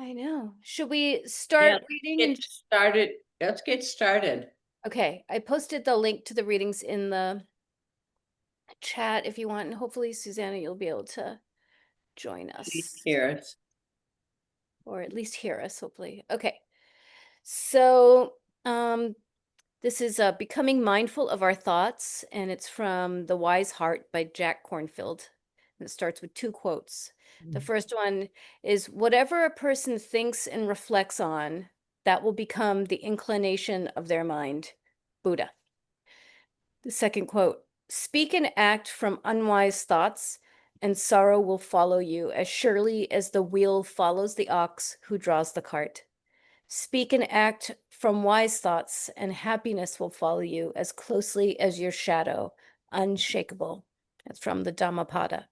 I know. Should we start reading? Get started. Let's get started. Okay, I posted the link to the readings in the chat if you want, and hopefully, Susanna, you'll be able to join Please us, hear us. or at least hear us, hopefully. Okay, so this is Becoming Mindful of Our Thoughts, and it's from The Wise Heart by Jack Kornfield. And it starts with two quotes. The first one is, "Whatever a person thinks and reflects on, that will become the inclination of their mind." Buddha. The second quote, "Speak and act from unwise thoughts, and sorrow will follow you as surely as the wheel follows the ox who draws the cart. Speak and act from wise thoughts, and happiness will follow you as closely as your shadow, unshakable." That's from the Dhammapada.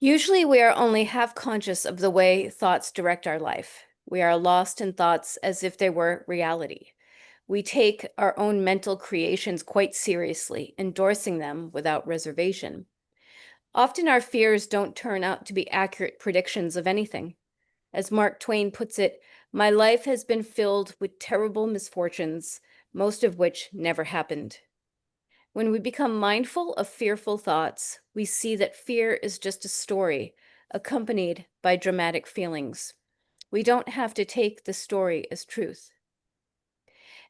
Usually, we are only half conscious of the way thoughts direct our life. We are lost in thoughts as if they were reality. We take our own mental creations quite seriously, endorsing them without reservation. Often, our fears don't turn out to be accurate predictions of anything. As Mark Twain puts it, "My life has been filled with terrible misfortunes, most of which never happened." When we become mindful of fearful thoughts, we see that fear is just a story accompanied by dramatic feelings. We don't have to take the story as truth.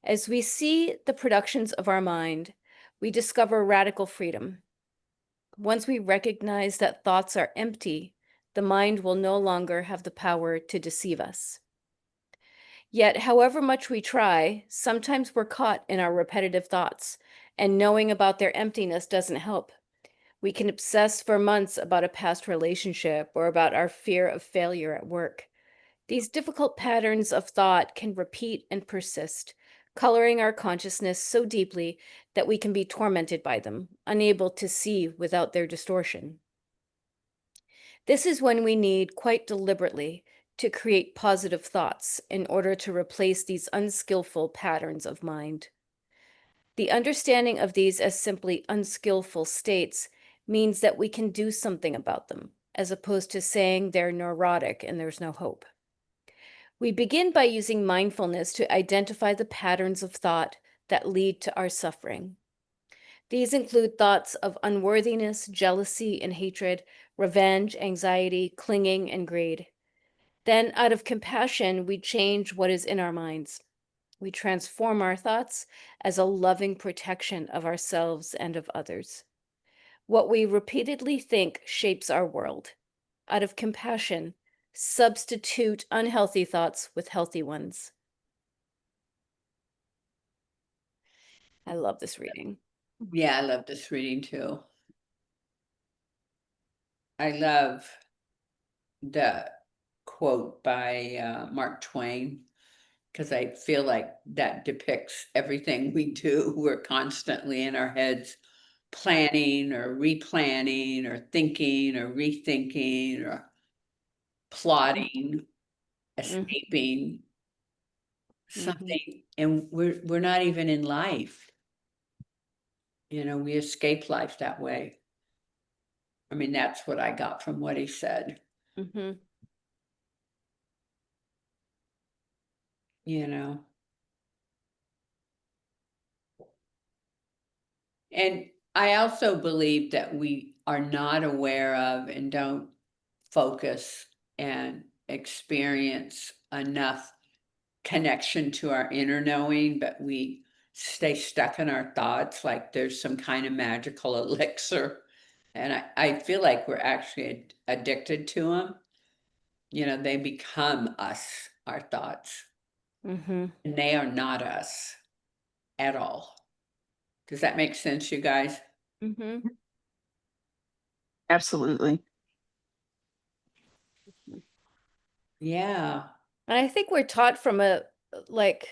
As we see the productions of our mind, we discover radical freedom. Once we recognize that thoughts are empty, the mind will no longer have the power to deceive us. Yet, however much we try, sometimes we're caught in our repetitive thoughts, and knowing about their emptiness doesn't help. We can obsess for months about a past relationship or about our fear of failure at work. These difficult patterns of thought can repeat and persist, coloring our consciousness so deeply that we can be tormented by them, unable to see without their distortion. This is when we need, quite deliberately, to create positive thoughts in order to replace these unskillful patterns of mind. The understanding of these as simply unskillful states means that we can do something about them, as opposed to saying they're neurotic and there's no hope. We begin by using mindfulness to identify the patterns of thought that lead to our suffering. These include thoughts of unworthiness, jealousy and hatred, revenge, anxiety, clinging, and greed. Then, out of compassion, we change what is in our minds. We transform our thoughts as a loving protection of ourselves and of others. What we repeatedly think shapes our world. Out of compassion, substitute unhealthy thoughts with healthy ones. I love this reading. Yeah, I love this reading too. I love the quote by Mark Twain because I feel like that depicts everything we do. We're constantly in our heads planning or replanning or thinking or rethinking or plotting, Mhm, escaping mhm, something, and we're not even in life. We escape life that way. I mean, that's what I got from what he said, mhm, you know. And I also believe that we are not aware of and don't focus and experience enough connection to our inner knowing, but we stay stuck in our thoughts like there's some kind of magical elixir. And I feel like we're actually addicted to them. They become us, our thoughts, mhm, and they are not us at all. Does that make sense, you guys? mhm. Absolutely. Yeah. And I think we're taught like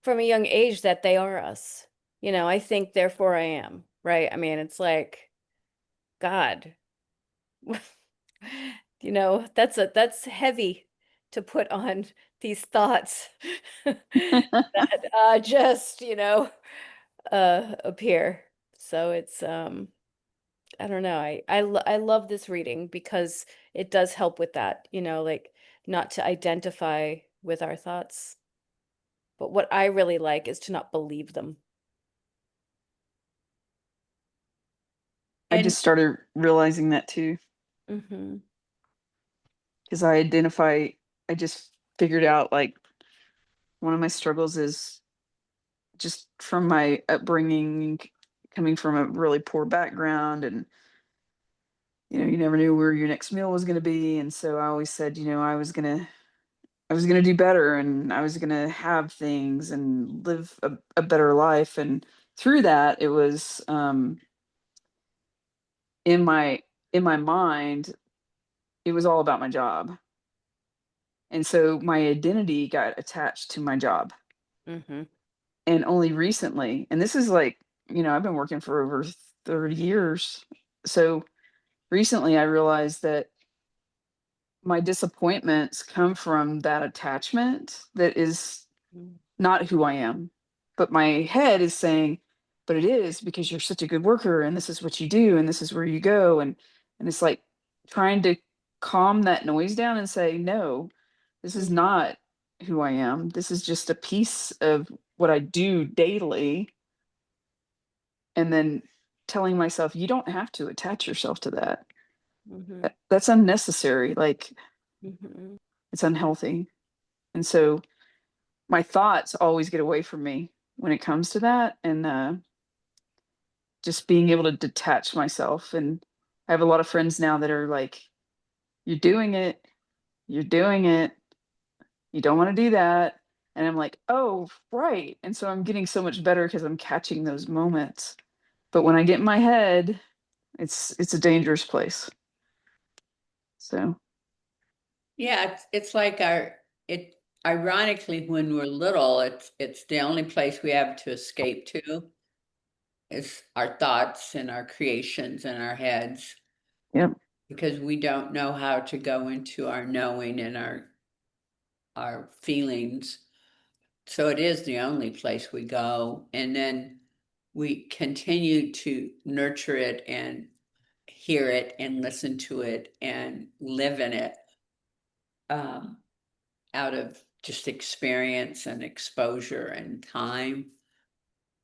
from a young age that they are us. I think, therefore I am, right? I mean, it's like, God, that's heavy to put on these thoughts that just, appear. So it's I don't know. I love this reading because it does help with that, like not to identify with our thoughts. But what I really like is to not believe them. I And just started realizing that too, Hmm. because I just figured out like one of my struggles is just from my upbringing, coming from a really poor background, and you never knew where your next meal was going to be, and so I always said, I was gonna do better, and I was gonna have things and live a better life, and through that, it was in my mind, it was all about my job, and so my identity got attached to my job. Hmm. And only recently, and this is like, I've been working for over 30 years. So recently I realized that my disappointments come from that attachment that is not who I am. But my head is saying, but it is because you're such a good worker and this is what you do and this is where you go. And it's like trying to calm that noise down and say, no, this is Hmm. not who I am. This is just a piece of what I do daily. And then telling myself, you don't have to attach yourself to that. Hmm. That's unnecessary. Like, Hmm. it's unhealthy. And so my thoughts always get away from me when it comes to that. And just being able to detach myself. And I have a lot of friends now that are like, you're doing it, you're doing it, you don't want to do that. And I'm like, oh, right. And so I'm getting so much better because I'm catching those moments. But when I get in my head, it's a dangerous place. So yeah, it's like it ironically when we're little, it's the only place we have to escape to is our thoughts and our creations in our heads yep. because we don't know how to go into our knowing and our feelings. So it is the only place we go. And then we continue to nurture it and hear it and listen to it and live in it um, out of just experience and exposure and time.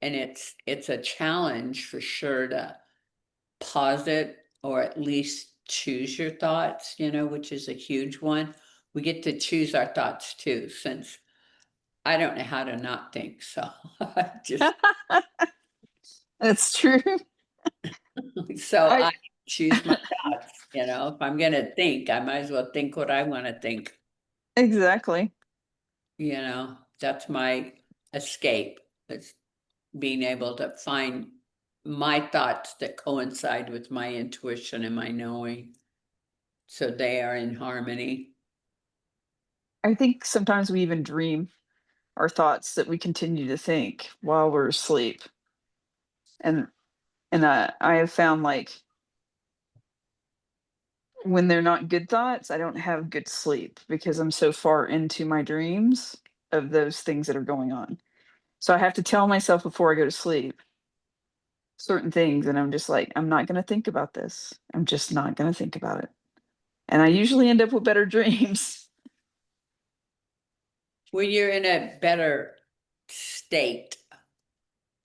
And it's a challenge for sure to pause it or at least choose your thoughts, which is a huge one. We get to choose our thoughts too, since I don't know how to not think. So I just That's true. so I I choose my thoughts. If I'm gonna think, I might as well think what I want to think. exactly. That's my escape. It's being able to find my thoughts that coincide with my intuition and my knowing, so they are in harmony. I think sometimes we even dream our thoughts that we continue to think while we're asleep. And I have found like when they're not good thoughts, I don't have good sleep because I'm so far into my dreams of those things that are going on. So I have to tell myself before I go to sleep certain things, and I'm just like, I'm not going to think about this. I'm just not going to think about it. And I usually end up with better dreams. When you're in a better state,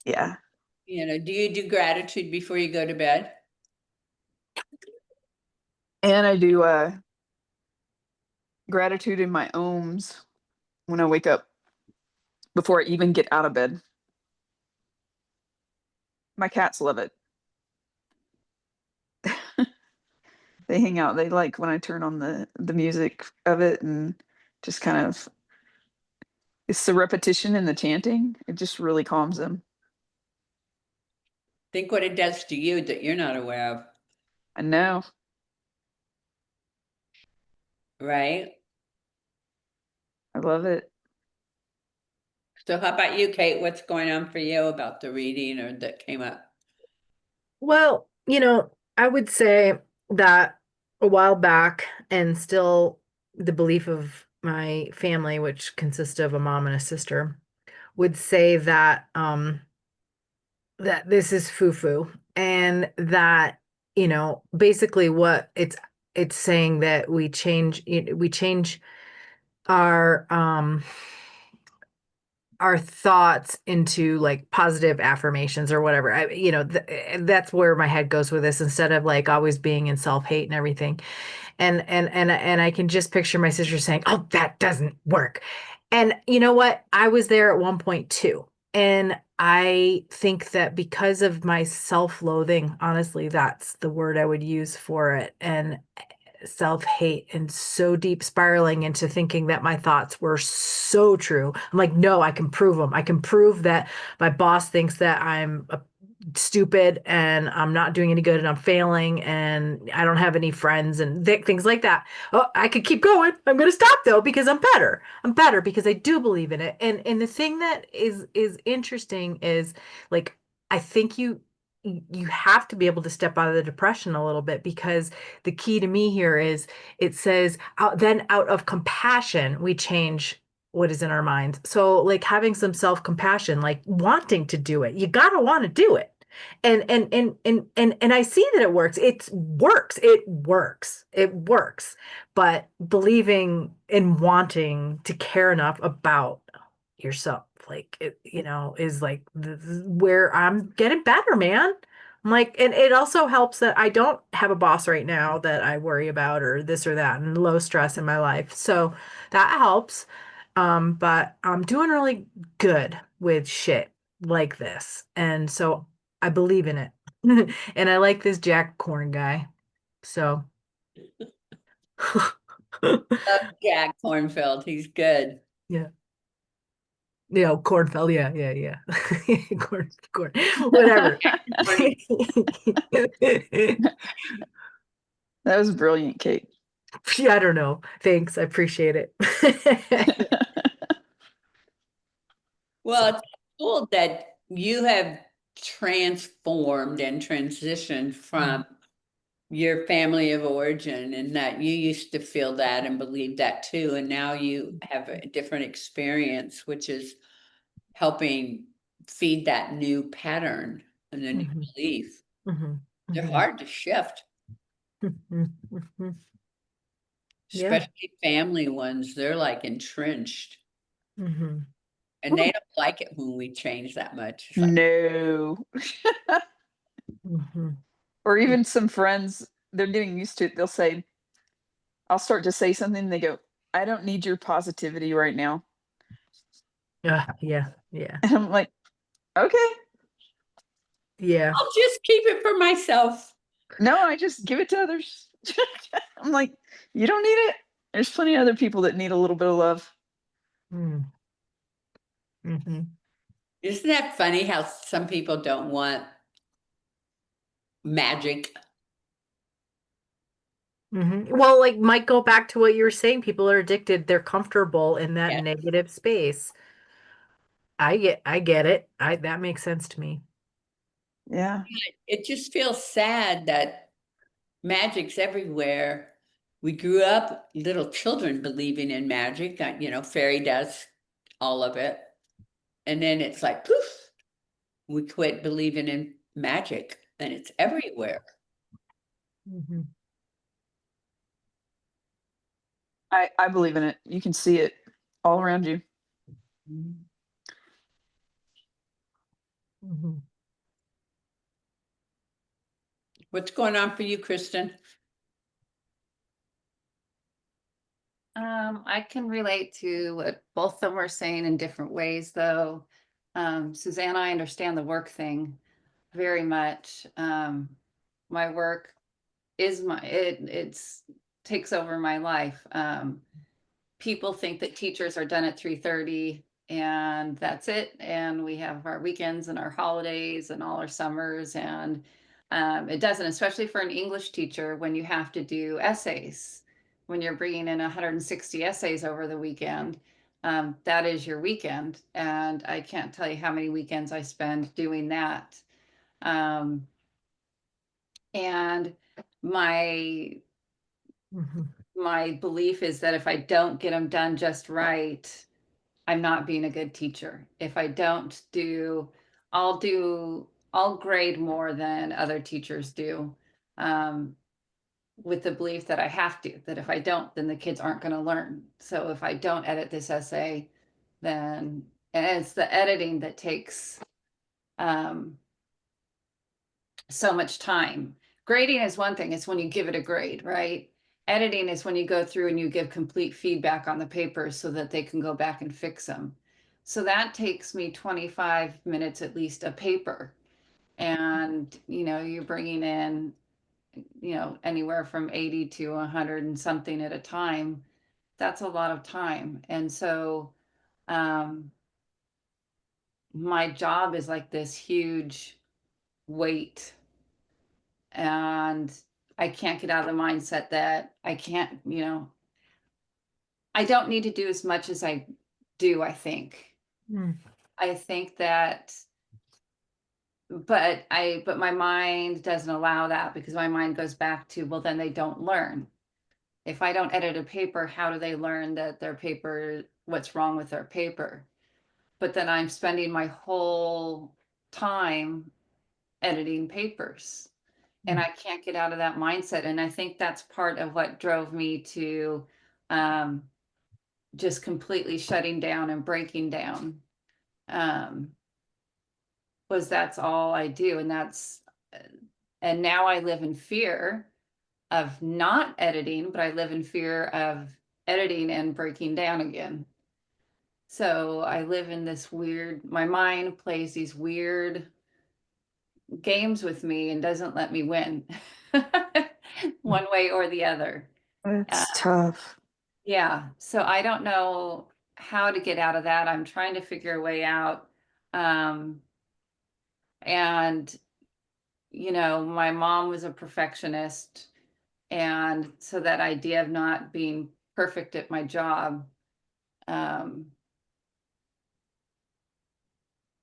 Yeah. do you do gratitude before you go to bed? And I do gratitude in my ohms when I wake up before I even get out of bed. My cats love it. They hang out. They like when I turn on the music of it, and just kind of it's the repetition and the chanting. It just really calms them. Think what it does to you that you're not aware of, I know. right? I love it. So how about you, Kate? What's going on for you about the reading or that came up? Well, I would say that a while back, and still the belief of my family, which consists of a mom and a sister, would say that this is foo-foo, and that, basically what it's it's saying that we change our our thoughts into like positive affirmations or whatever. That's where my head goes with this instead of like always being in self-hate and everything. And I can just picture my sister saying, "Oh, that doesn't work." And you know what? I was there at one point too. And I think that because of my self-loathing, honestly, that's the word I would use for it. And self-hate and so deep spiraling into thinking that my thoughts were so true. I'm like, no, I can prove them. I can prove that my boss thinks that I'm stupid and I'm not doing any good and I'm failing and I don't have any friends and things like that. Oh, I could keep going. I'm going to stop though because I'm better. I'm better because I do believe in it. And the thing that is interesting is like I think you have to be able to step out of the depression a little bit because the key to me here is it says then out of compassion we change what is in our minds. So like having some self-compassion, like wanting to do it. You gotta want to do it. And I see that it works. It works. It works. It works. But believing and wanting to care enough about yourself, like it, is like where I'm getting better, man. I'm like, and it also helps that I don't have a boss right now that I worry about or this or that and low stress in my life. So that helps. But I'm doing really good with shit like this. And so I believe in it. And I like this Jack Korn guy. So Jack Kornfield, he's good. yeah. Cornfeld. Yeah, yeah, yeah. Corn, whatever. That was brilliant, Kate. Yeah, I don't know. Thanks. I appreciate it. Well, it's cool that you have transformed and transitioned from your family of origin and that you used to feel that and believe that too. And now you have a different experience, which is helping feed that new pattern and the new Mhm, belief. mhm, They're mhm, hard to shift, mhm, mhm. Yeah. especially family ones. They're like entrenched Mhm. and they don't like it when we change that much. It's like, No. Mhm. Or even some friends, they're getting used to it. They'll say, I'll start to say something, and they go, I don't need your positivity right now. Yeah, yeah, yeah, And I'm like, okay. yeah. I'll just keep it for myself. No, I just give it to others. I'm like, you don't need it. There's plenty of other people that need a little bit of love. Mm. Mhm. Isn't that funny how some people don't want magic? Mhm. Well, like might go back to what you were saying. People are addicted. They're comfortable in that Yeah. negative space. I get it. That makes sense to me. Yeah. It just feels sad that magic's everywhere. We grew up little children believing in magic, fairy dust, all of it. And then it's like, poof, we quit believing in magic and it's everywhere. Mhm. I believe in it. You can see it all around you. Mhm. What's going on for you, Kristen? I can relate to what both of them were saying in different ways, though. Suzanne, I understand the work thing very much. My work is it's takes over my life. People think that teachers are done at 3:30 and that's it. And we have our weekends and our holidays and all our summers. And it doesn't, especially for an English teacher when you have to do essays, when you're bringing in 160 essays over the weekend. That is your weekend. And I can't tell you how many weekends I spend doing that. Um, and my Mhm. my belief is that if I don't get them done just right, I'm not being a good teacher. If I don't I'll grade more than other teachers do. Um, with the belief that I have to, that if I don't, then the kids aren't going to learn. So if I don't edit this essay, then, and it's the editing that takes so much time. Grading is one thing, it's when you give it a grade, right? Editing is when you go through and you give complete feedback on the papers so that they can go back and fix them. So that takes me 25 minutes at least a paper. And, you know, you're bringing in, you know, anywhere from 80 to 100 and something at a time. That's a lot of time. And so my job is like this huge weight, and I can't get out of the mindset that I can't, you know, I don't need to do as much as I do, I think. Mm. I think that, but my mind doesn't allow that, because my mind goes back to, well, then they don't learn. If I don't edit a paper, how do they learn that their paper, what's wrong with their paper? But then I'm spending my whole time editing papers, and I can't get out of that mindset. And I think that's part of what drove me to just completely shutting down and breaking down, was that's all I do. And that's, and now I live in fear of not editing, but I live in fear of editing and breaking down again. So I live in this weird, my mind plays these weird games with me and doesn't let me win one way or the other. That's tough. Yeah. So I don't know how to get out of that. I'm trying to figure a way out. And, you know, my mom was a perfectionist. And so that idea of not being perfect at my job,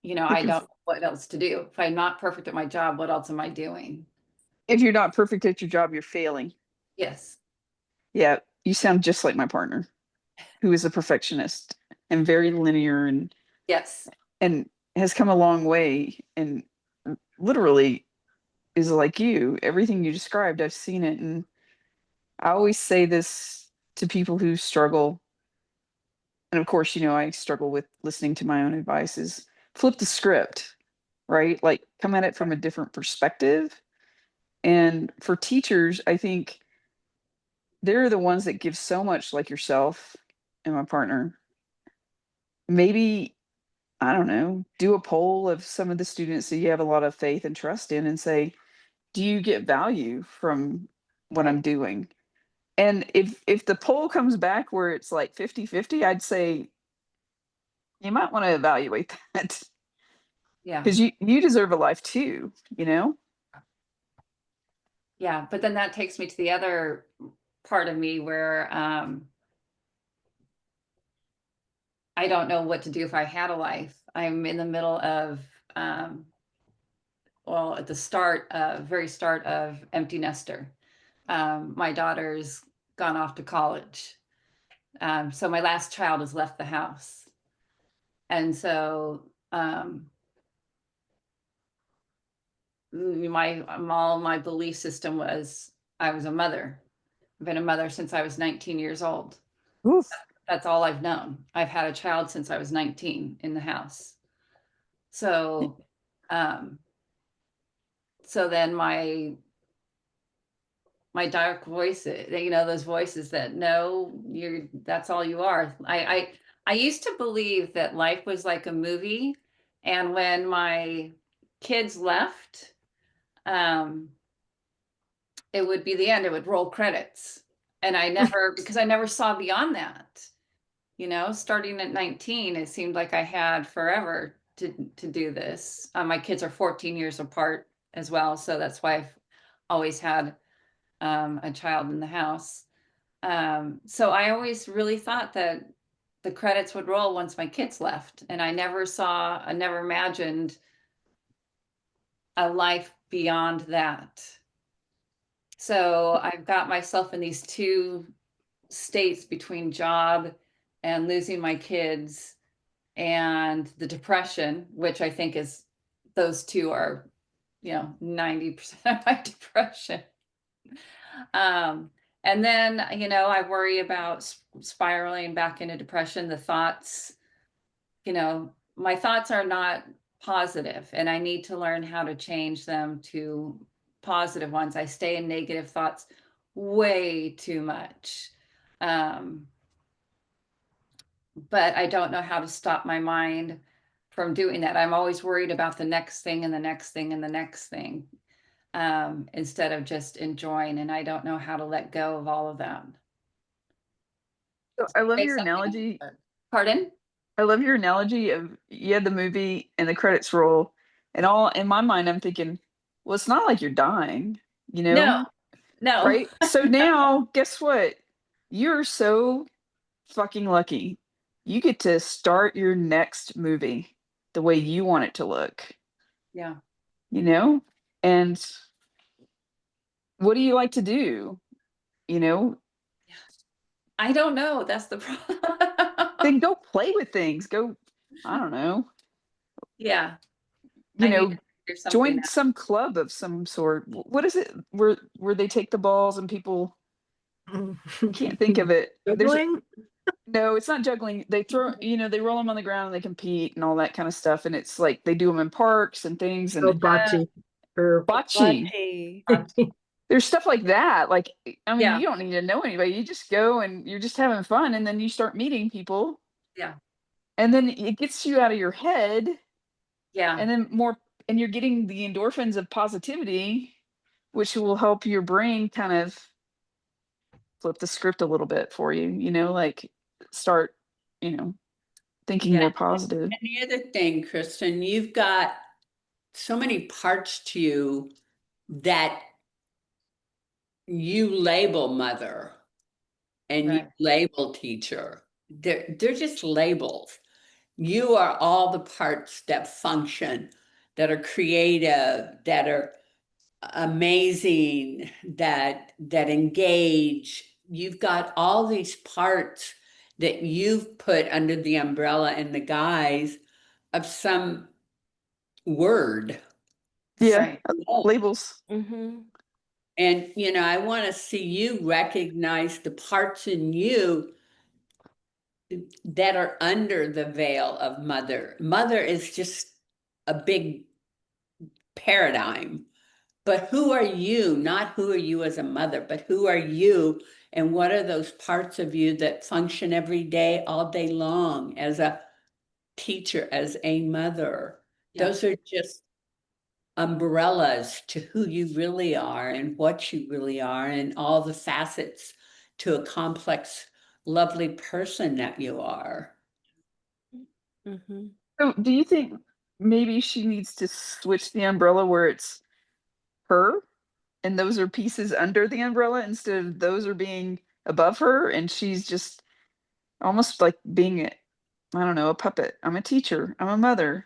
you know, I don't know what else to do. If I'm not perfect at my job, what else am I doing? If you're not perfect at your job, you're failing. Yes. Yeah, you sound just like my partner, who is a perfectionist and very linear Yes. and has come a long way and literally is like you. Everything you described, I've seen it. And I always say this to people who struggle. And of course, you know, I struggle with listening to my own advice is flip the script, right? Like come at it from a different perspective. And for teachers, I think they're the ones that give so much, like yourself and my partner. Maybe, I don't know, do a poll of some of the students that you have a lot of faith and trust in and say, do you get value from what I'm Right. doing? And if the poll comes back where it's like 50-50, I'd say you might want to evaluate that Yeah. because you deserve a life too, you know? Yeah. But then that takes me to the other part of me where I don't know what to do if I had a life. I'm in the middle of, well, at the start, very start of empty nester. My daughter's gone off to college. So my last child has left the house. And so all my belief system was I was a mother. I've been a mother since I was 19 years old. Oof. That's all I've known. I've had a child since I was 19 in the house. So, so then my dark voices, you know, those voices that no, that's all you are. I used to believe that life was like a movie, and when my kids left, it would be the end. It would roll credits, and because I never saw beyond that. You know, starting at 19, it seemed like I had forever to do this. My kids are 14 years apart as well, so that's why I've always had a child in the house. So I always really thought that the credits would roll once my kids left, and I never imagined a life beyond that. So I've got myself in these two states between job and losing my kids and the depression, which I think is those two are, you know, 90% of my depression. And then, I worry about spiraling back into depression. The thoughts, my thoughts are not positive, and I need to learn how to change them to positive ones. I stay in negative thoughts way too much. But I don't know how to stop my mind from doing that. I'm always worried about the next thing and the next thing and the next thing, instead of just enjoying. And I don't know how to let go of all of that. So I love Say your something. analogy. Pardon? I love your analogy of you had the movie and the credits roll, and all in my mind, I'm thinking, well, it's not like you're dying, you know, No, no. right? So now, guess what? You're so fucking lucky. You get to start your next movie the way you want it to look, Yeah. you know? And what do you like to do? You know, I don't know. That's the problem. then go play with things. Go, I don't know, Yeah. you I need to know, figure something join out. some club of some sort. What is it where they take the balls and people can't think of it. There's Juggling? no, it's not juggling. They throw, they roll them on the ground and they compete and all that kind of stuff. And it's like they do them in parks and things Oh, and bocce. Or bocce. Bocce. There's stuff like that. Like, I mean, Yeah. you don't need to know anybody. You just go and you're just having fun. And then you start meeting people. Yeah. And then it gets you out of your head. Yeah. And then and you're getting the endorphins of positivity, which will help your brain kind of flip the script a little bit for you, like start, thinking Yeah. more positive. And the other thing, Kristen, you've got so many parts to you that you label mother and you Right. label teacher. They're just labels. You are all the parts that function, that are creative, that are amazing, that engage. You've got all these parts that you've put under the umbrella and the guise of some word. Yeah, Right. labels. Mm-hmm. And I want to see you recognize the parts in you that are under the veil of mother. Mother is just a big paradigm. But who are you? Not who are you as a mother, but who are you? And what are those parts of you that function every day, all day long as a teacher, as a mother? Yeah. Those are just umbrellas to who you really are and what you really are and all the facets to a complex, lovely person that you are. Mm-hmm. So do you think maybe she needs to switch the umbrella where it's her and those are pieces under the umbrella instead of those are being above her and she's just almost like being, I don't know, a puppet. I'm a teacher. I'm a mother.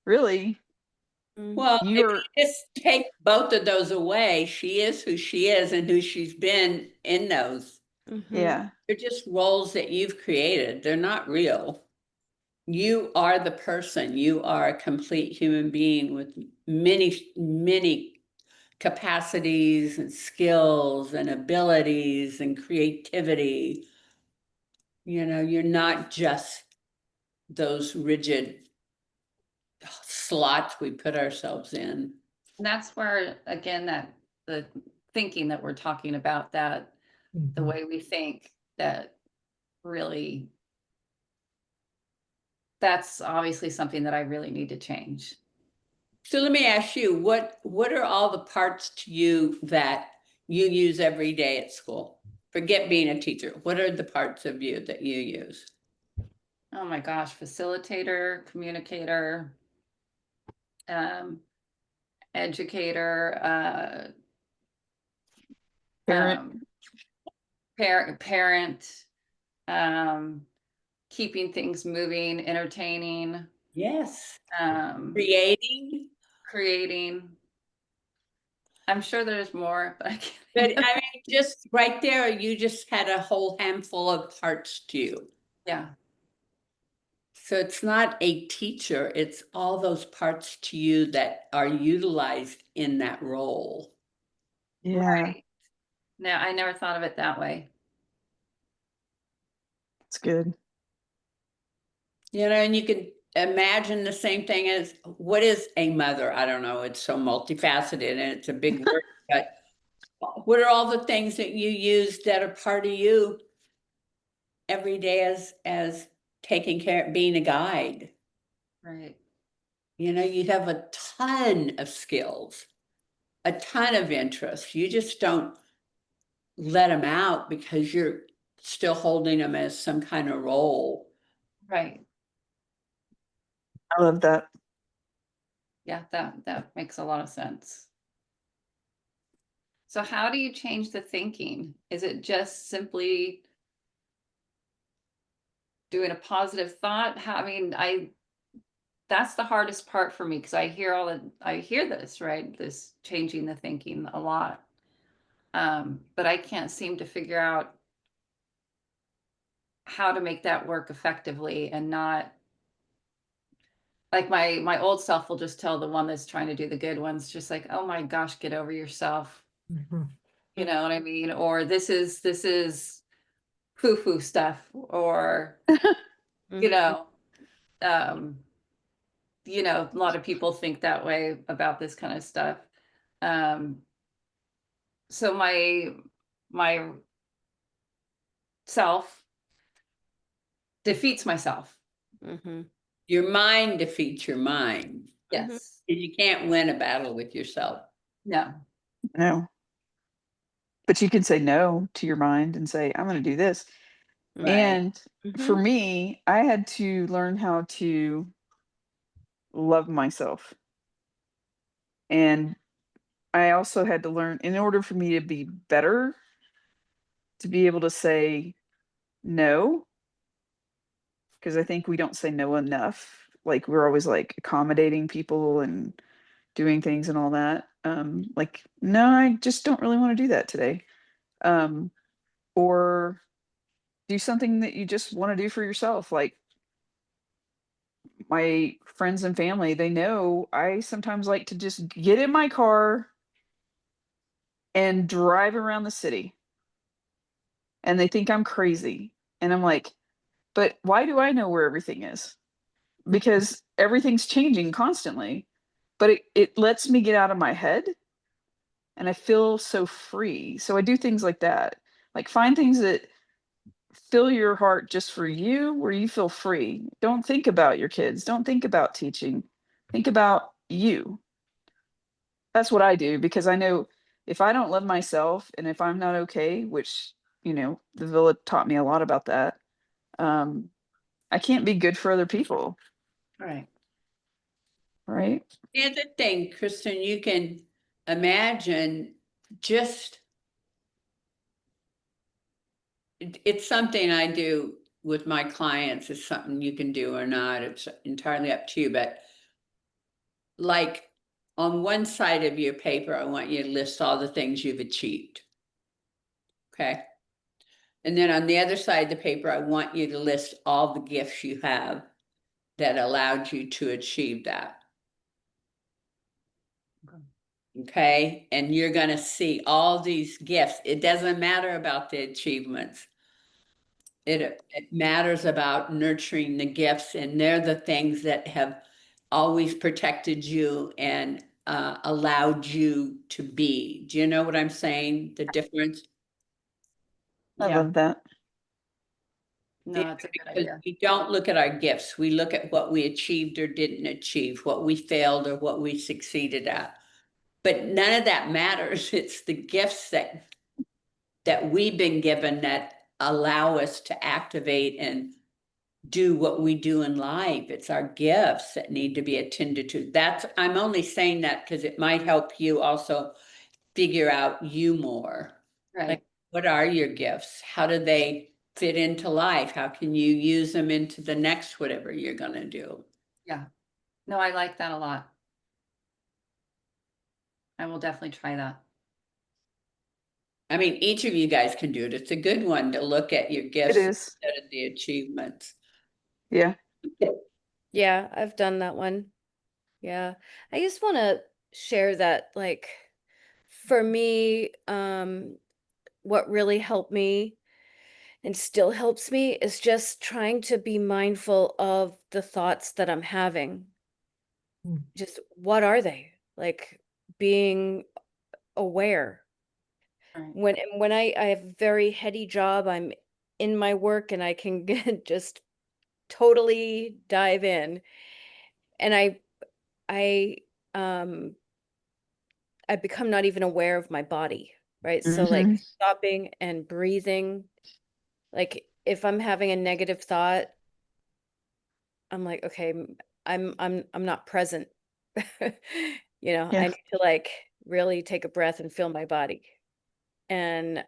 Really, Well, if you're, you just take both of those away, she is who she is and who she's been in those. Mm-hmm. yeah, They're just roles that you've created. They're not real. You are the person. You are a complete human being with many, many capacities and skills and abilities and creativity. You're not just those rigid slots we put ourselves in. And that's where, again, that the thinking that we're talking about, that the Mhm. way we think, that really, that's obviously something that I really need to change. So let me ask you, what are all the parts to you that you use every day at school? Forget being a teacher. What are the parts of you that you use? Oh my gosh, facilitator, communicator, um, educator, parent. um, parent, um, keeping things moving, entertaining, Yes. um, Creating. creating. I'm sure there's more, but I can't But think of. I mean, just right there, you just had a whole handful of parts to you. Yeah, So it's not a teacher, it's all those parts to you that are utilized in that role. Yeah. right. No, I never thought of it that way. It's good. You know, and you could imagine the same thing as what is a mother? I don't know. It's so multifaceted and it's a big word, but what are all the things that you use that are part of you every day as taking care, being a guide? Right. You know, you have a ton of skills, a ton of interests. You just don't let them out because you're still holding them as some kind of role. Right. I love that. Yeah, that makes a lot of sense. So how do you change the thinking? Is it just simply doing a positive thought? How, I mean, that's the hardest part for me because I hear this, right? This changing the thinking a lot. But I can't seem to figure out how to make that work effectively and not like my old self will just tell the one that's trying to do the good ones, just like, oh my gosh, get over yourself. Mhm. You know what I mean? Or this is foo-foo stuff, or you Mhm. know, um, a lot of people think that way about this kind of stuff. Um, so my self defeats myself. Mhm. Your mind defeats your mind. Mhm. Yes. You can't win a battle with yourself. No. No. But you can say no to your mind and say, I'm going to do this. Right. And for Mhm. me, I had to learn how to love myself. And I also had to learn, in order for me to be better, to be able to say no, because I think we don't say no enough. Like we're always like accommodating people and doing things and all that. Like, no, I just don't really want to do that today. Um, or do something that you just want to do for yourself. Like my friends and family, they know I sometimes like to just get in my car and drive around the city. And they think I'm crazy. And I'm like, but why do I know where everything is? Because everything's changing constantly. But it lets me get out of my head and I feel so free. So I do things like that. Like find things that fill your heart just for you where you feel free. Don't think about your kids. Don't think about teaching. Think about you. That's what I do because I know if I don't love myself and if I'm not okay, which, the villa taught me a lot about that. Um, I can't be good for other people, Right. right? The other thing, Kristen, you can imagine just, it's something I do with my clients. It's something you can do or not. It's entirely up to you. But like on one side of your paper, I want you to list all the things you've achieved. Okay. And then on the other side of the paper, I want you to list all the gifts you have that allowed you to achieve that. Okay. And you're going to see all these gifts. It doesn't matter about the achievements. It matters about nurturing the gifts, and they're the things that have always protected you and allowed you to be. Do you know what I'm saying? The difference? I Yeah. love that. No, Yeah, that's a good because idea. we don't look at our gifts. We look at what we achieved or didn't achieve, what we failed or what we succeeded at. But none of that matters. It's the gifts that we've been given that allow us to activate and do what we do in life. It's our gifts that need to be attended to. I'm only saying that because it might help you also figure out you more. Right. Like, what are your gifts? How do they fit into life? How can you use them into the next whatever you're going to do? Yeah. No, I like that a lot. I will definitely try that. I mean, each of you guys can do it. It's a good one to look at your It gifts is. instead of the achievements. Yeah. Yeah, I've done that one. Yeah. I just want to share that, like, for me, what really helped me and still helps me is just trying to be mindful of the thoughts that I'm having. Mm. Just what are they? Like being aware. Right. When I have a very heady job, I'm in my work and I can just totally dive in. And I um I become not even aware of my body, right? So like Hmm. stopping and breathing, like if I'm having a negative thought, I'm like, okay, I'm not present. I Yeah. need to like really take a breath and feel my body. And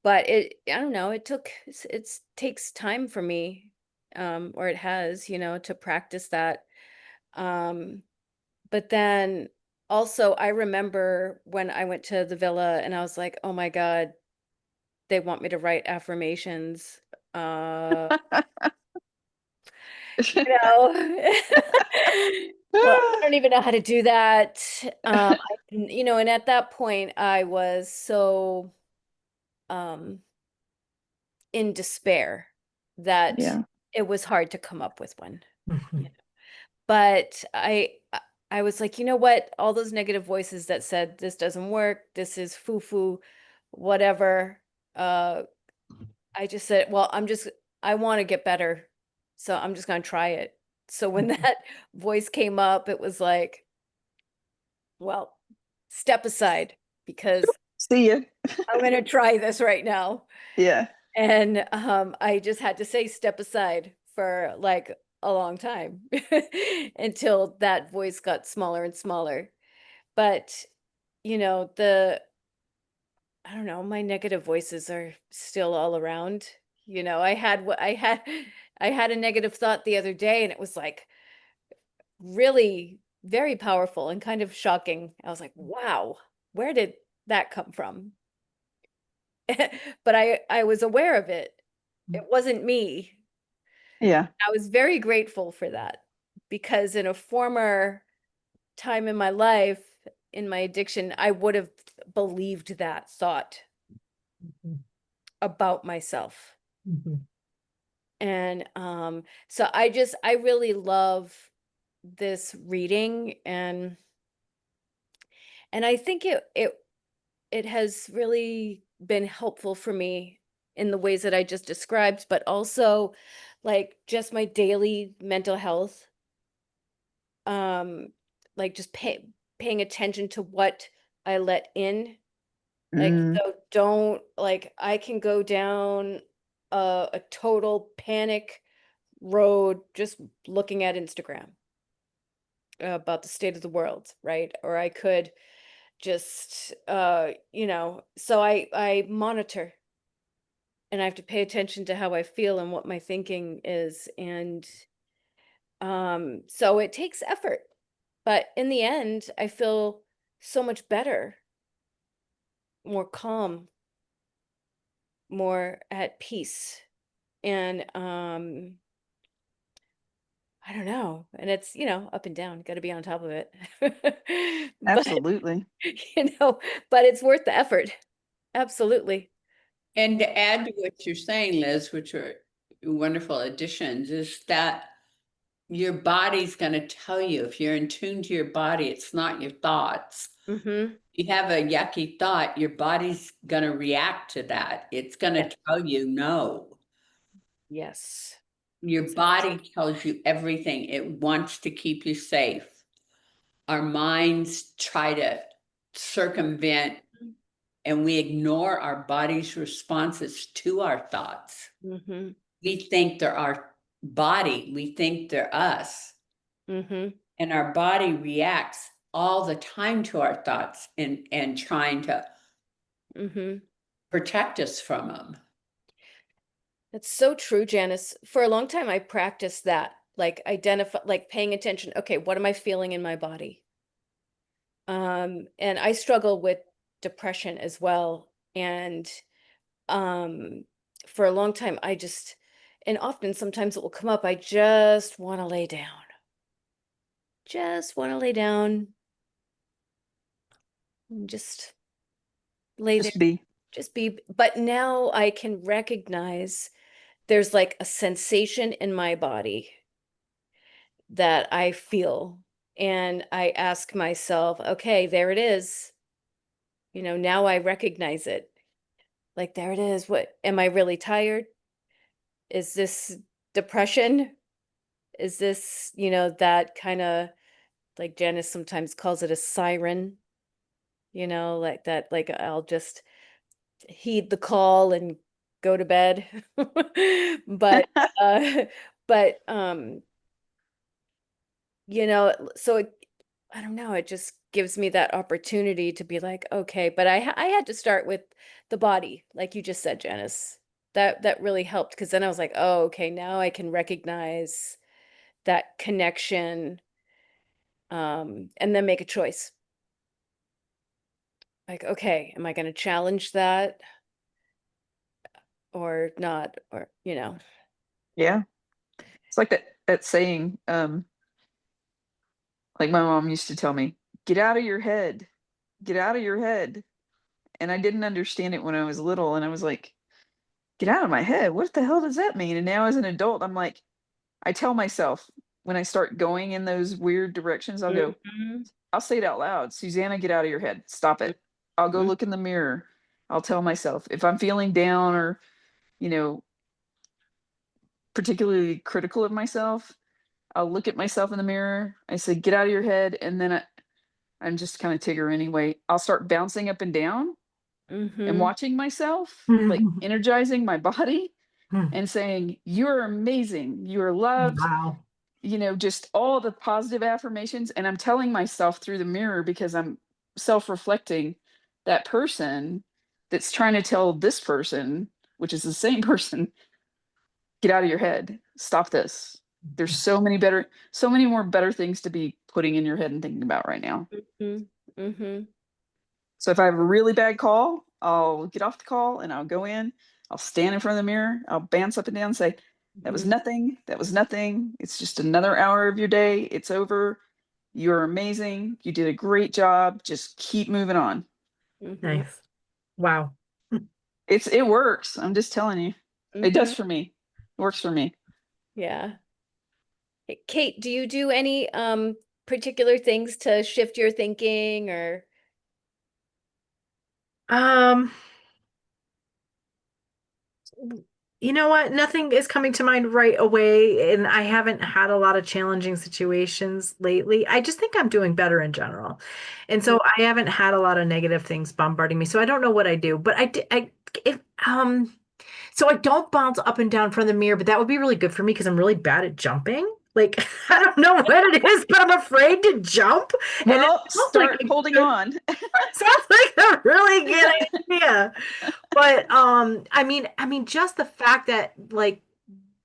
but I don't know, it's takes time for me, or it has, to practice that. Um But then also, I remember when I went to the villa and I was like, "Oh my God, they want me to write affirmations." Uh, you know, well, I don't even know how to do that. And at that point, I was so um, in despair that Yeah. it was hard to come up with one. Mhm. But I was like, you know what? All those negative voices that said this doesn't work, this is foo-foo, whatever. Uh, I just said, well, I want to get better, so I'm just gonna try it. So when Mhm. that voice came up, it was like, well, step aside because See ya. I'm gonna try this right now. Yeah. And I just had to say step aside for like a long time until that voice got smaller and smaller. But, the I don't know, my negative voices are still all around. I had what I had a negative thought the other day and it was like really very powerful and kind of shocking. I was like, wow, where did that come from? But I was aware of it. It wasn't me. Yeah. I was very grateful for that because in a former time in my life, in my addiction, I would have believed that thought Mhm. about myself. Mhm. And so I really love this reading and I think it has really been helpful for me in the ways that I just described, but also like just my daily mental health. Um, like just paying attention to what I let in. Like, Mm. so don't like I can go down a total panic road just looking at Instagram about the state of the world, right? Or I could just so I monitor and I have to pay attention to how I feel and what my thinking is. And so it takes effort. But in the end, I feel so much better, more calm, more at peace. And I don't know. And it's, up and down, got to be on top of it. But, Absolutely. you know, but it's worth the effort. Absolutely. And to add to what you're saying, Liz, which are wonderful additions, is that your body's going to tell you if you're in tune to your body, it's not your thoughts. Mm-hmm. You have a yucky thought, your body's going to react to that. It's going Yeah. to tell you no. Yes. Your body tells you everything. It wants to keep you safe. Our minds try to circumvent and we ignore our body's responses to our thoughts. Mm-hmm. We think they're our body, we think they're us, Mm-hmm. and our body reacts all the time to our thoughts and trying to Mm-hmm. protect us from them. That's so true, Janice. For a long time, I practiced that, like identify, like paying attention. Okay, what am I feeling in my body? And I struggle with depression as well. And um, for a long time, and often sometimes it will come up, I just want to lay down. Just want to lay down and just lay there, Just be. just be. But now I can recognize there's like a sensation in my body that I feel. And I ask myself, okay, there it is. Now I recognize it. Like, there it is. What, am I really tired? Is this depression? Is this, that kind of, like Janice sometimes calls it, a siren, like that, like I'll just heed the call and go to bed. But uh but so I don't know, it just gives me that opportunity to be like, okay, but I had to start with the body, like you just said, Janice. That really helped, because then I was like, oh, okay, now I can recognize that connection, and then make a choice. Like, okay, am I going to challenge that or not? Or, Yeah. It's like that saying, like my mom used to tell me, get out of your head, get out of your head. And I didn't understand it when I was little. And I was like, get out of my head. What the hell does that mean? And now as an adult, I'm like, I tell myself when I start going in those weird directions, Mhm, I'll say it out loud. Susanna, get out of your head. Stop it. I'll go mhm, look in the mirror. I'll tell myself if I'm feeling down or, you know, particularly critical of myself, I'll look at myself in the mirror. I say, get out of your head. And then I'm just kind of Tigger anyway. I'll start bouncing up and down and mhm, watching myself, like energizing my body and saying, you're amazing. You are loved. Wow. Just all the positive affirmations. And I'm telling myself through the mirror because I'm self reflecting that person that's trying to tell this person, which is the same person, get out of your head. Stop this. There's so many more better things to be putting in your head and thinking about right now. mhm, mhm, So if I have a really bad call, I'll get off the call and I'll go in, I'll stand in front of the mirror, I'll bounce up and down and say, that was mhm, nothing. That was nothing. It's just another hour of your day. It's over. You're amazing. You did a great job. Just keep moving on. mhm, Nice. Wow. It works. I'm just telling you. It does mhm. for me. It works for me. Yeah. Hey, Kate, do you do any particular things to shift your thinking, or Um, you know what? Nothing is coming to mind right away, and I haven't had a lot of challenging situations lately. I just think I'm doing better in general. And Mhm, so I haven't had a lot of negative things bombarding me. So I don't know what I do, but if so I don't bounce up and down from the mirror, but that would be really good for me because I'm really bad at jumping. Like I don't know what it is, but I'm afraid to jump. And it Well, sounds like start holding on. sounds like a really good idea. But I mean, just the fact that like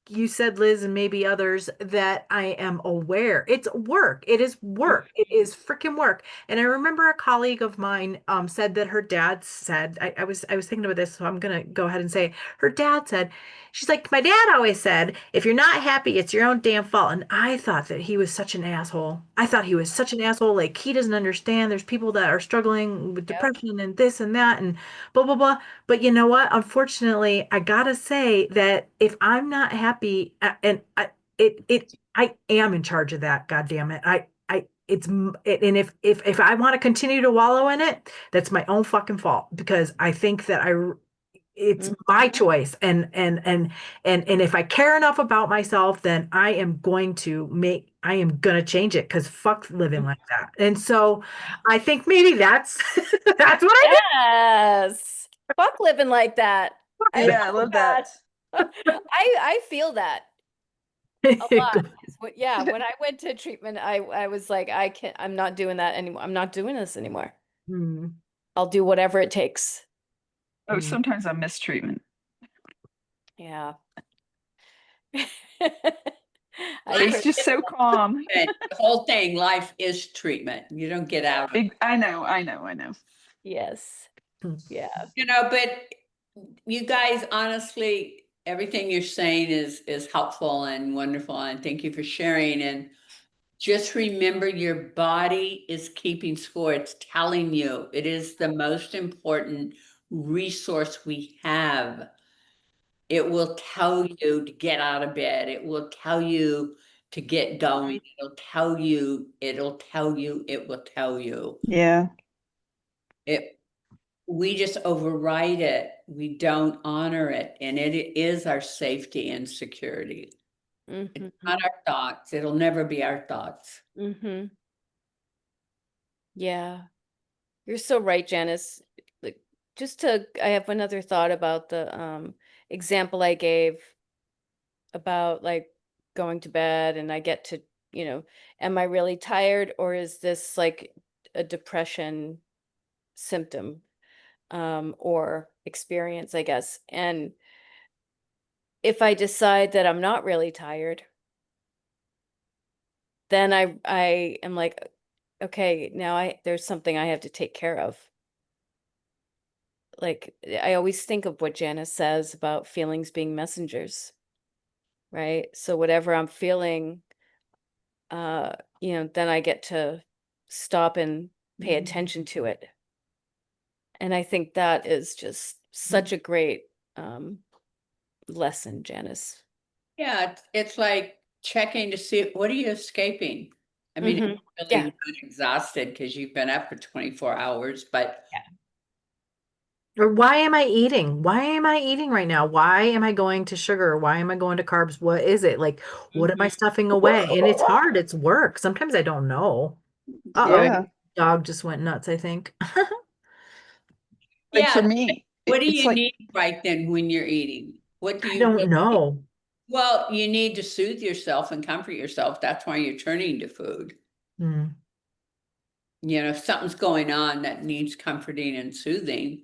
you said, Liz, and maybe others, that I am aware. It's work. It is work. It is freaking work. And I remember a colleague of mine said that her dad said, I was thinking about this, so I'm gonna go ahead and say it. Her dad said, she's like, my dad always said, if you're not happy, it's your own damn fault. And I thought that he was such an asshole. I thought he was such an asshole. Like he doesn't understand. There's people that are struggling with yep. depression and this and that and blah blah blah. But you know what? Unfortunately, I gotta say that if I'm not happy, I am in charge of that. God damn it! And if I want to continue to wallow in it, that's my own fucking fault because I think that it's my Mhm, choice, and if I care enough about myself, then I am gonna change it because fuck living mhm. like that. And so I think maybe that's that's what I Yes. Fuck living like that. I Yeah, I love love that. that. I feel that a lot. did. 'Cause yeah, when I went to treatment, I was like, I'm not doing that anymore. I'm not doing this anymore. Hmm. I'll do whatever it takes. Oh, sometimes I miss treatment. Yeah. I Life It's can. just so calm. and the whole thing, life is treatment. You don't get out of it. I know, I know, I know. Yes. Yeah. But you guys, honestly, everything you're saying is helpful and wonderful, and thank you for sharing. And Just remember your body is keeping score. It's telling you it is the most important resource we have. It will tell you to get out of bed. It will tell you to get going. It'll tell you, it'll tell you, it will tell you. Yeah. We just override it. We don't honor it. And it is our safety and security. Mm-hmm. It's not our thoughts. It'll never be our thoughts. Mm-hmm. Yeah. You're so right, Janice. Like, I have another thought about the example I gave about like going to bed and I get to, am I really tired or is this like a depression symptom or experience, I guess. And if I decide that I'm not really tired, then I am like, okay, now there's something I have to take care of. Like I always think of what Janice says about feelings being messengers, right? So whatever I'm feeling, then I get to stop and pay attention to it. And I think that is just such a great lesson, Janice. Yeah, it's like checking to see what are you escaping? I mean, Mhm. it's really Yeah. not exhausted because you've been up for 24 hours, but Or why am I eating? Why am I eating right now? Why am I going to sugar? Why am I going to carbs? What is it? Like, what am I Mhm. stuffing away? And it's hard. It's work. Sometimes I don't know. Uh-oh. Yeah. Dog just went nuts, I think. Like for yeah, me, what do it's you like, need right then when you're eating? What do I you don't really need? know. Well, you need to soothe yourself and comfort yourself. That's why you're turning to food. Mm, If something's going on that needs comforting and soothing,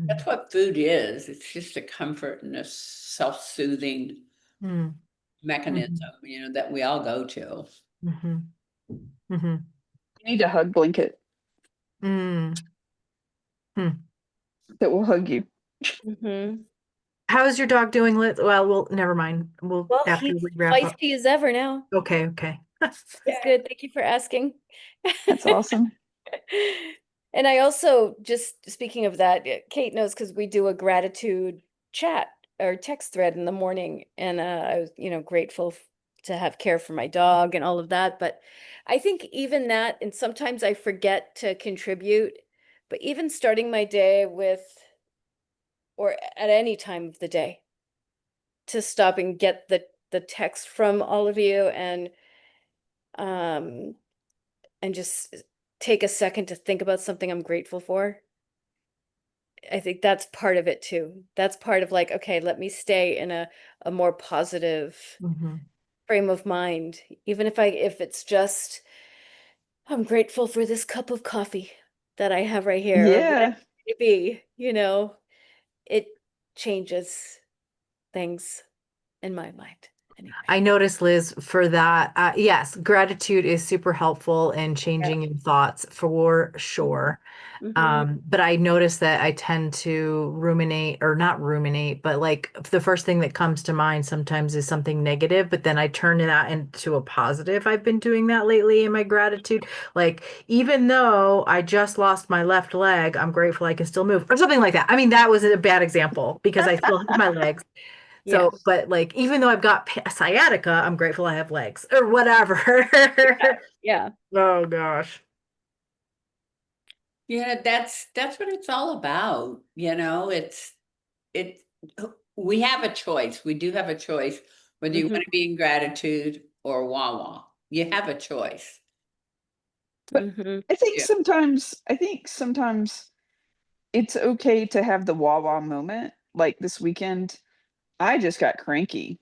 that's mm, what food is. It's just a comfort and a self-soothing mm, mechanism, mhm, that we all go to. mhm, mhm, you need a hug blanket mm, hmm. that will hug you. Mhm. How's your dog doing? Well, never mind. We'll Well, after he's we wrap up. feisty as ever now. Okay, okay. He's good. Thank you for asking. That's awesome. And I also, just speaking of that, Kate knows because we do a gratitude chat or text thread in the morning, and I was, grateful to have care for my dog and all of that. But I think even that, and sometimes I forget to contribute, but even starting my day with, or at any time of the day, to stop and get the text from all of you um and just take a second to think about something I'm grateful for. I think that's part of it too. That's part of like, okay, let me stay in a more positive Mhm. frame of mind. Even if it's just I'm grateful for this cup of coffee that I have right here or whatever Yeah. it may be, it changes things in my mind anyway. I noticed, Liz, for that. Yes, gratitude is super helpful in Yeah. changing your thoughts for sure. Mm-hmm. But I notice that I tend to ruminate or not ruminate, but like the first thing that comes to mind sometimes is something negative, but then I turn that into a positive. I've been doing that lately in my gratitude. Like, even though I just lost my left leg, I'm grateful I can still move or something like that. I mean, that was a bad example because I still have my legs. Yeah. So, but like, even though I've got sciatica, I'm grateful I have legs or whatever. Yeah. Oh gosh. Yeah, that's what it's all about. It we have a choice. We do have a choice whether you Mm-hmm. want to be in gratitude or wah-wah. You have a choice. But Mm-hmm. Yeah. I think sometimes it's okay to have the wah-wah moment. Like this weekend, I just got cranky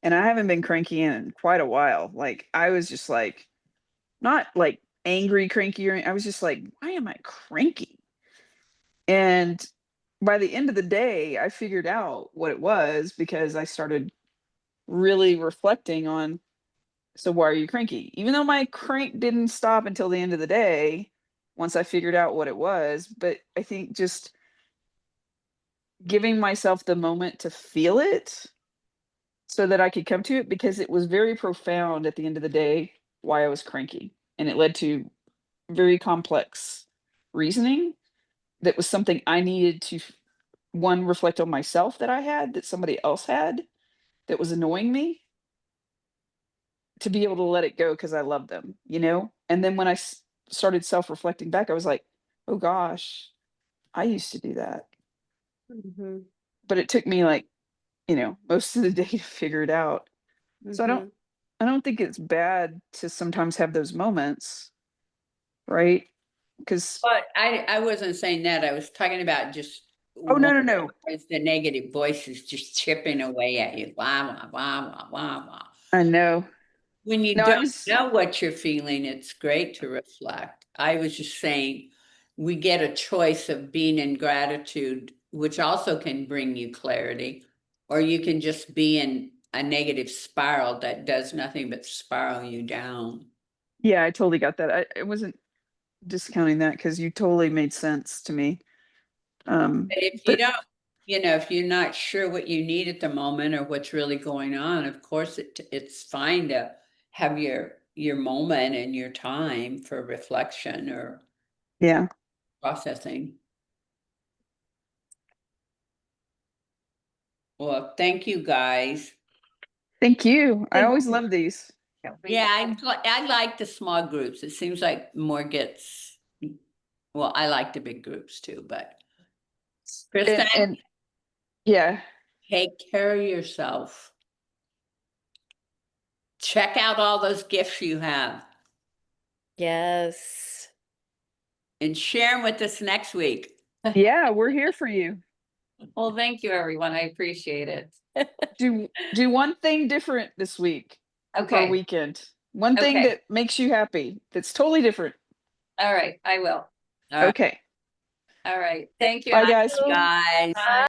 and I haven't been cranky in quite a while. Like I was just like not like angry cranky or I was just like, why am I cranky? And by the end of the day, I figured out what it was because I started really reflecting on, so why are you cranky? Even though my crank didn't stop until the end of the day, once I figured out what it was, but I think just giving myself the moment to feel it so that I could come to it because it was very profound at the end of the day. why I was cranky. And it led to very complex reasoning that was something I needed to, one, reflect on myself that I had, that somebody else had, that was annoying me, to be able to let it go because I love them, you know? And then when I started self reflecting back, I was like, oh gosh, I used to do that. Mm-hmm. But it took me like, you know, most of the day to figure it out. So Mm-hmm. I don't think it's bad to sometimes have those moments, right? Because But I wasn't saying that. I was talking about just oh no, one no, no. is the negative voices just chipping away at you. Blah, blah, blah, blah, blah, blah. I know. When you No, I don't was know what you're feeling, it's great to reflect. I was just saying we get a choice of being in gratitude, which also can bring you clarity, or you can just be in a negative spiral that does nothing but spiral you down. yeah, I totally got that. I wasn't discounting that because you totally made sense to me. But if you But don't, you know, if you're not sure what you need at the moment or what's really going on, of course it's fine to have your moment and your time for reflection or yeah, processing. Well, thank you guys. thank you. I Thank always you. love these. Yeah, I like the small groups. It seems like more gets, well, I like the big groups too, but Kristen, And yeah, take care of yourself. Check out all those gifts you have Yes. and share them with us next week. yeah, we're here for you. Well, thank you, everyone. I appreciate it. Do one thing different this week for a Okay, weekend. One thing okay. that makes you happy. That's totally different. All right, I will. All right. Okay. All right. Thank you, Bye Bye, guys. everyone. guys. Bye.